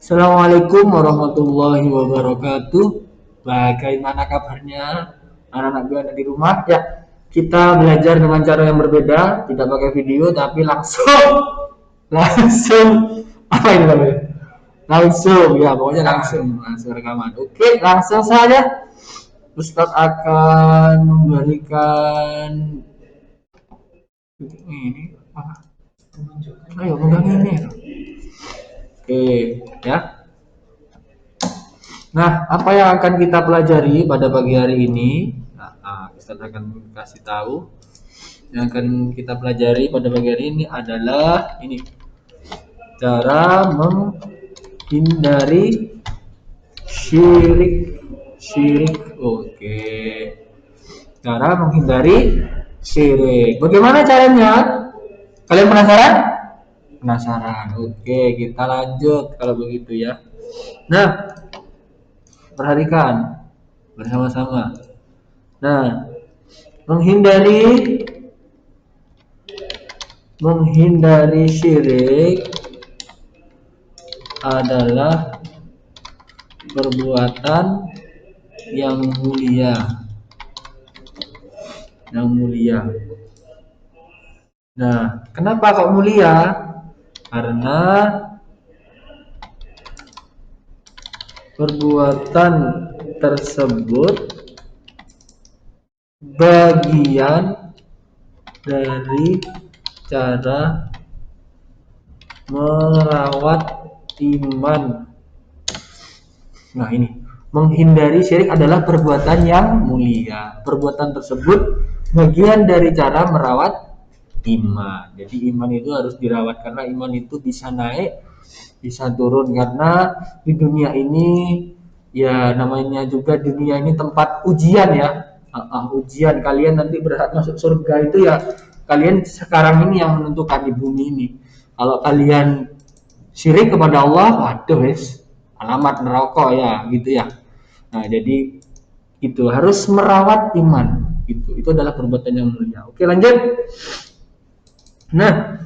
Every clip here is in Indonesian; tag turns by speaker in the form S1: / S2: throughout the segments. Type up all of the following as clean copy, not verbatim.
S1: Assalamualaikum warahmatullahi wabarakatuh. Bagaimana kabarnya anak-anak gue ada di rumah? Ya, kita belajar dengan cara yang berbeda, tidak pakai video tapi langsung apa ini namanya? Langsung ya, pokoknya langsung rekaman. Oke, langsung saja. Ustadz akan memberikan ini apa? Ayo pegang ini. Oke, ya. Nah, apa yang akan kita pelajari pada pagi hari ini? Ustaz akan kasih tahu. Yang akan kita pelajari pada pagi hari ini adalah ini cara menghindari syirik. Syirik, oke. Cara menghindari syirik. Bagaimana caranya? Kalian penasaran? Penasaran. Oke, kita lanjut kalau begitu ya. Nah, perhatikan bersama-sama. Nah, menghindari syirik adalah perbuatan yang mulia. Yang mulia. Nah, kenapa kok mulia? Karena perbuatan tersebut bagian dari cara merawat iman. Nah, ini menghindari syirik adalah perbuatan yang mulia. Perbuatan tersebut bagian dari cara merawat iman. Jadi iman itu harus dirawat karena iman itu bisa naik, bisa turun karena di dunia ini ya namanya juga dunia ini tempat ujian ya. Ujian kalian nanti berhak masuk surga itu ya kalian sekarang ini yang menentukan di bumi ini. Kalau kalian syirik kepada Allah, waduh wes alamat neraka ya gitu ya. Nah, jadi itu harus merawat iman. Itu adalah perbuatan yang mulia. Oke, lanjut. Nah,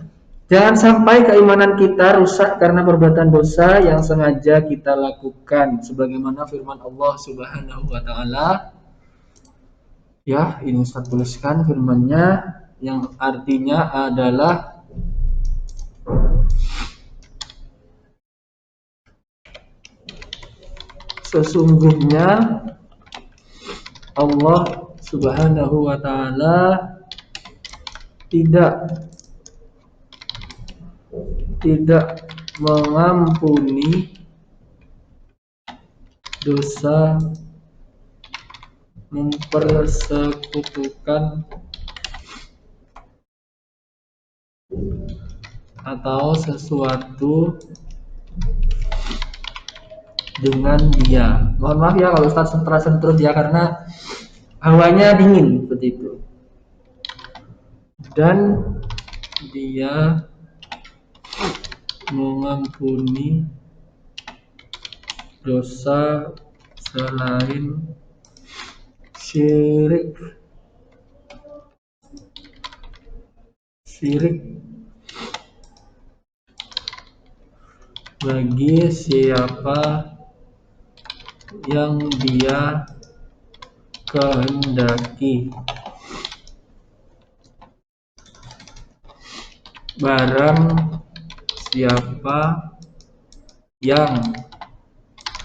S1: jangan sampai keimanan kita rusak karena perbuatan dosa yang sengaja kita lakukan. Sebagaimana firman Allah Subhanahu wa taala. Ya, ini Ustaz tuliskan firman-Nya yang artinya adalah sesungguhnya Allah Subhanahu wa taala tidak mengampuni dosa mempersekutukan atau sesuatu dengan dia. Mohon maaf ya kalau Ustaz terus ya karena hawanya dingin seperti itu. Dan dia mengampuni dosa selain syirik bagi siapa yang dia kehendaki. Barang siapa yang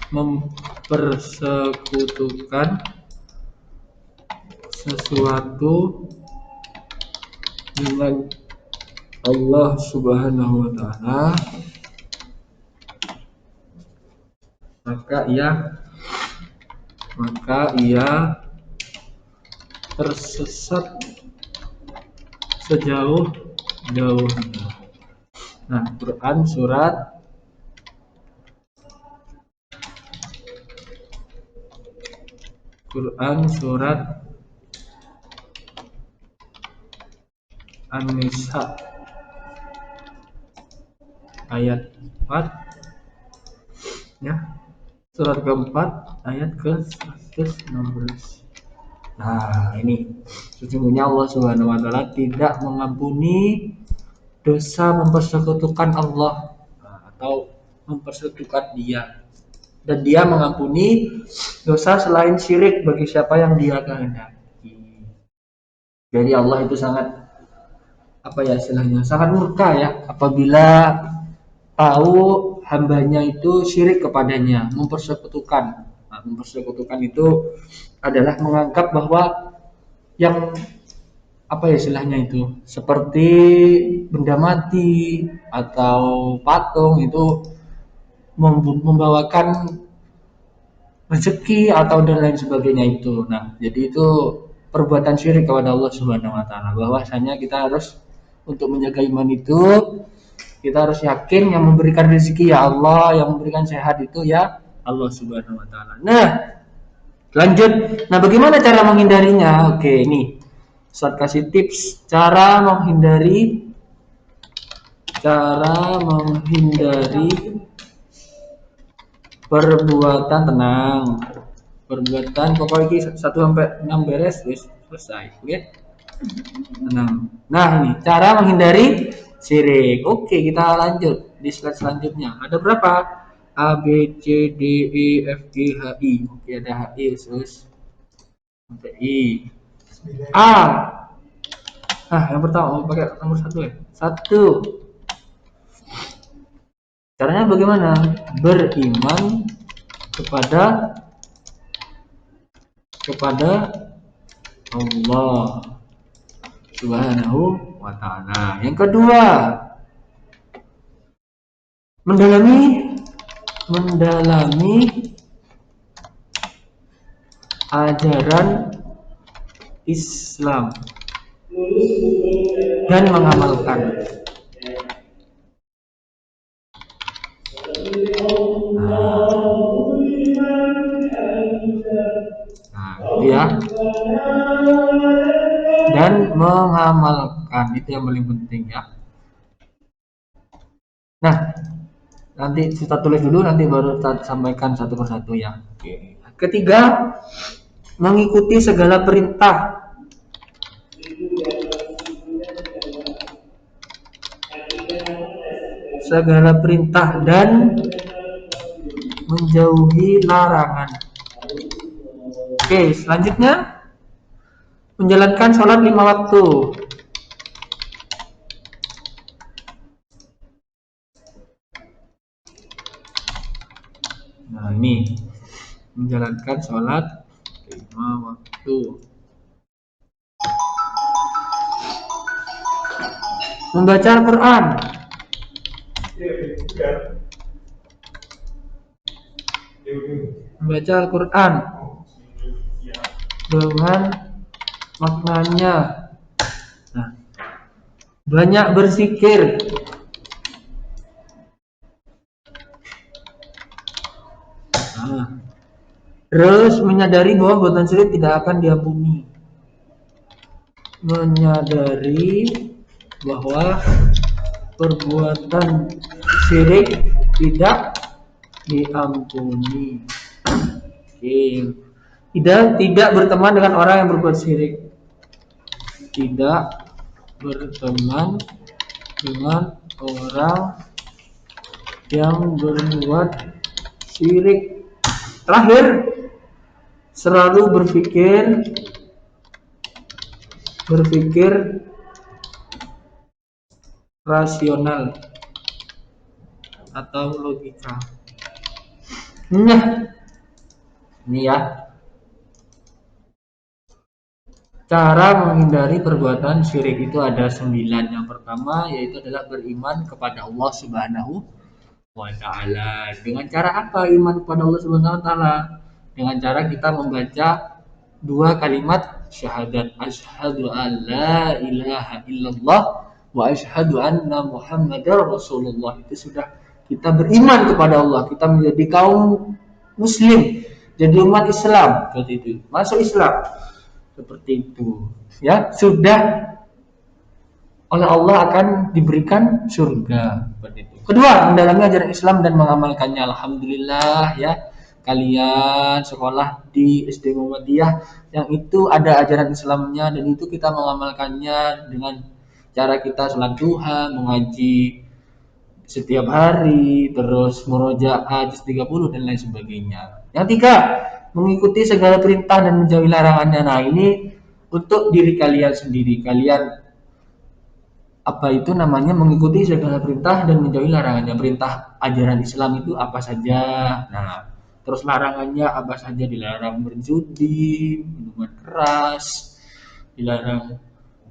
S1: mempersekutukan sesuatu dengan Allah Subhanahu wa taala, maka ia tersesat sejauh-jauhnya. Nah, Quran surat An-Nisa ayat 4 ya. Surat keempat ayat ke-116. Nah, ini sesungguhnya Allah Subhanahu wa taala tidak mengampuni dosa mempersekutukan Allah atau mempersekutukan dia, dan dia mengampuni dosa selain syirik bagi siapa yang dia kehendaki. Jadi Allah itu sangat, apa ya istilahnya, sangat murka ya apabila tahu hambanya itu syirik kepadanya, mempersekutukan. Nah, mempersekutukan itu adalah menganggap bahwa yang, apa ya istilahnya itu, seperti benda mati atau patung itu membawakan rezeki atau dan lain sebagainya itu. Nah, jadi itu perbuatan syirik kepada Allah Subhanahu wa taala. Bahwasanya kita harus, untuk menjaga iman itu, kita harus yakin yang memberikan rezeki ya Allah, yang memberikan sehat itu ya Allah Subhanahu wa taala. Nah, lanjut. Nah, bagaimana cara menghindarinya? Oke, ini Ustaz kasih tips cara menghindari perbuatan, tenang, perbuatan pokoknya ini 1 sampai 6 beres wis selesai, oke. Tenang. Nah, ini cara menghindari syirik. Oke, kita lanjut di slide selanjutnya. Ada berapa? A, B, C, D, E, F, G, H, I. Oke, ada H, I terus sampai I. A. Yang pertama pakai nomor 1 ya. 1. Caranya bagaimana? Beriman kepada Allah Subhanahu wa taala. Yang kedua, mendalami ajaran Islam dan mengamalkan. Nah, itu ya. Dan mengamalkan itu yang paling penting ya. Nah, nanti kita tulis dulu, nanti baru kita sampaikan satu persatu ya. Oke. Ketiga, mengikuti segala perintah dan menjauhi larangan. Oke, selanjutnya menjalankan sholat 5 waktu. Nah, ini menjalankan sholat 5 waktu. Membaca Al-Quran. Membaca Al-Quran dengan maknanya. Nah, banyak berzikir. Nah, terus menyadari bahwa perbuatan syirik tidak akan diampuni. Menyadari bahwa perbuatan syirik tidak diampuni. Oke. Tidak berteman dengan orang yang berbuat syirik. Tidak berteman dengan orang yang berbuat syirik. Terakhir, selalu berpikir rasional atau logika. Nah, ini ya, cara menghindari perbuatan syirik itu ada 9. Yang pertama yaitu adalah beriman kepada Allah Subhanahu wa taala. Dengan cara apa iman kepada Allah Subhanahu wa taala? Dengan cara kita membaca 2 kalimat syahadat, asyhadu an la ilaha illallah wa asyhadu anna muhammadar rasulullah. Itu sudah kita beriman kepada Allah, kita menjadi kaum muslim, jadi umat Islam, seperti itu, masuk Islam, seperti itu ya, sudah oleh Allah akan diberikan surga, seperti itu. Kedua, mendalami ajaran Islam dan mengamalkannya. Alhamdulillah ya, kalian sekolah di SD Muhammadiyah yang itu ada ajaran Islamnya, dan itu kita mengamalkannya dengan cara kita sholat duha, mengaji setiap hari, terus murojaah juz 30 dan lain sebagainya. Yang tiga, mengikuti segala perintah dan menjauhi larangannya. Nah, ini untuk diri kalian sendiri. Kalian apa itu namanya mengikuti segala perintah dan menjauhi larangannya. Perintah ajaran Islam itu apa saja. Nah, terus larangannya apa saja, dilarang berjudi, minuman keras, dilarang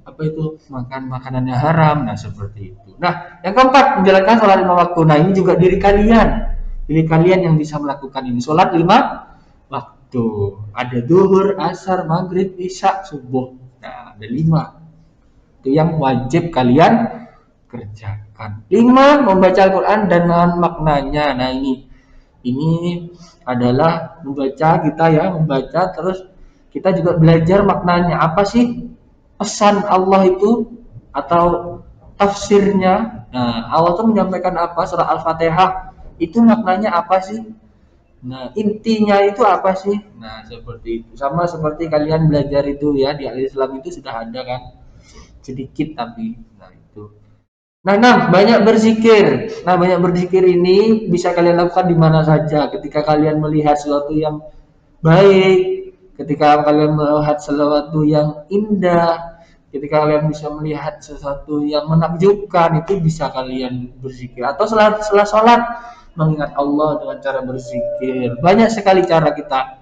S1: apa itu makan makanan yang haram. Nah, seperti itu. Nah, yang keempat, menjalankan sholat lima waktu. Nah, ini juga diri kalian yang bisa melakukan ini. Sholat lima waktu, ada duhur, asar, maghrib, isya, subuh. Nah, ada lima itu yang wajib kalian kerjakan. Lima, membaca Al-Quran dan maknanya. Nah, ini adalah membaca, kita ya membaca, terus kita juga belajar maknanya apa sih pesan Allah itu atau tafsirnya. Nah, Allah tuh menyampaikan apa, surah Al-Fatihah itu maknanya apa sih. Nah, intinya itu apa sih. Nah, seperti itu, sama seperti kalian belajar itu ya di Al-Islam itu sudah ada kan, sedikit tapi. Nah, itu. Nah, banyak berzikir. Nah, banyak berzikir ini bisa kalian lakukan di mana saja. Ketika kalian melihat sesuatu yang baik, ketika kalian melihat sesuatu yang indah, ketika kalian bisa melihat sesuatu yang menakjubkan, itu bisa kalian berzikir. Atau setelah sholat, mengingat Allah dengan cara berzikir. Banyak sekali cara kita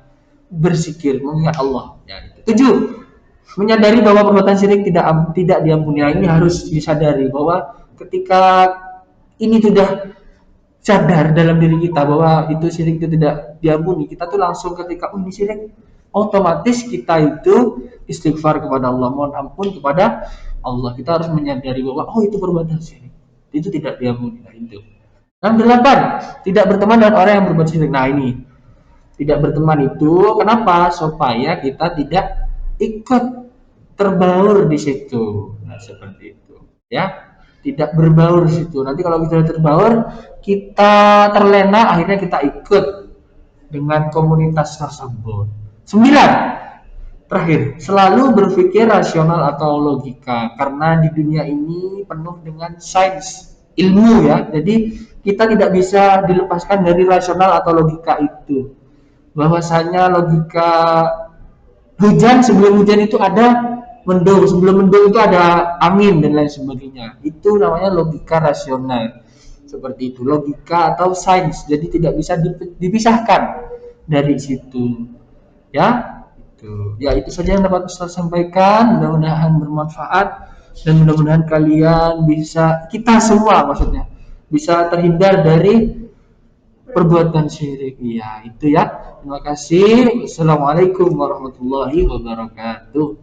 S1: berzikir, mengingat Allah. Ya, itu. 7, menyadari bahwa perbuatan syirik tidak diampuni. Nah, ini harus disadari bahwa ketika ini sudah sadar dalam diri kita bahwa itu syirik itu tidak diampuni, kita tuh langsung ketika ini syirik, otomatis kita itu istighfar kepada Allah, mohon ampun kepada Allah. Kita harus menyadari bahwa itu perbuatan syirik, itu tidak diampuni. Nah, itu. Yang 8, tidak berteman dengan orang yang berbuat syirik. Nah, ini tidak berteman itu kenapa? Supaya kita tidak ikut terbaur di situ. Nah, seperti itu. Ya, tidak berbaur di situ. Nanti kalau kita terbaur, kita terlena, akhirnya kita ikut dengan komunitas tersebut. 9, terakhir, selalu berpikir rasional atau logika, karena di dunia ini penuh dengan sains, ilmu ya. Jadi kita tidak bisa dilepaskan dari rasional atau logika itu. Bahwasanya logika hujan, sebelum hujan itu ada mendung, sebelum mendung itu ada angin dan lain sebagainya. Itu namanya logika rasional. Seperti itu, logika atau sains. Jadi tidak bisa dipisahkan dari situ. Ya, itu. Ya, itu saja yang dapat saya sampaikan. Mudah-mudahan bermanfaat dan mudah-mudahan kalian bisa, kita semua maksudnya, bisa terhindar dari perbuatan syirik. Iya, itu ya. Terima kasih. Assalamualaikum warahmatullahi wabarakatuh.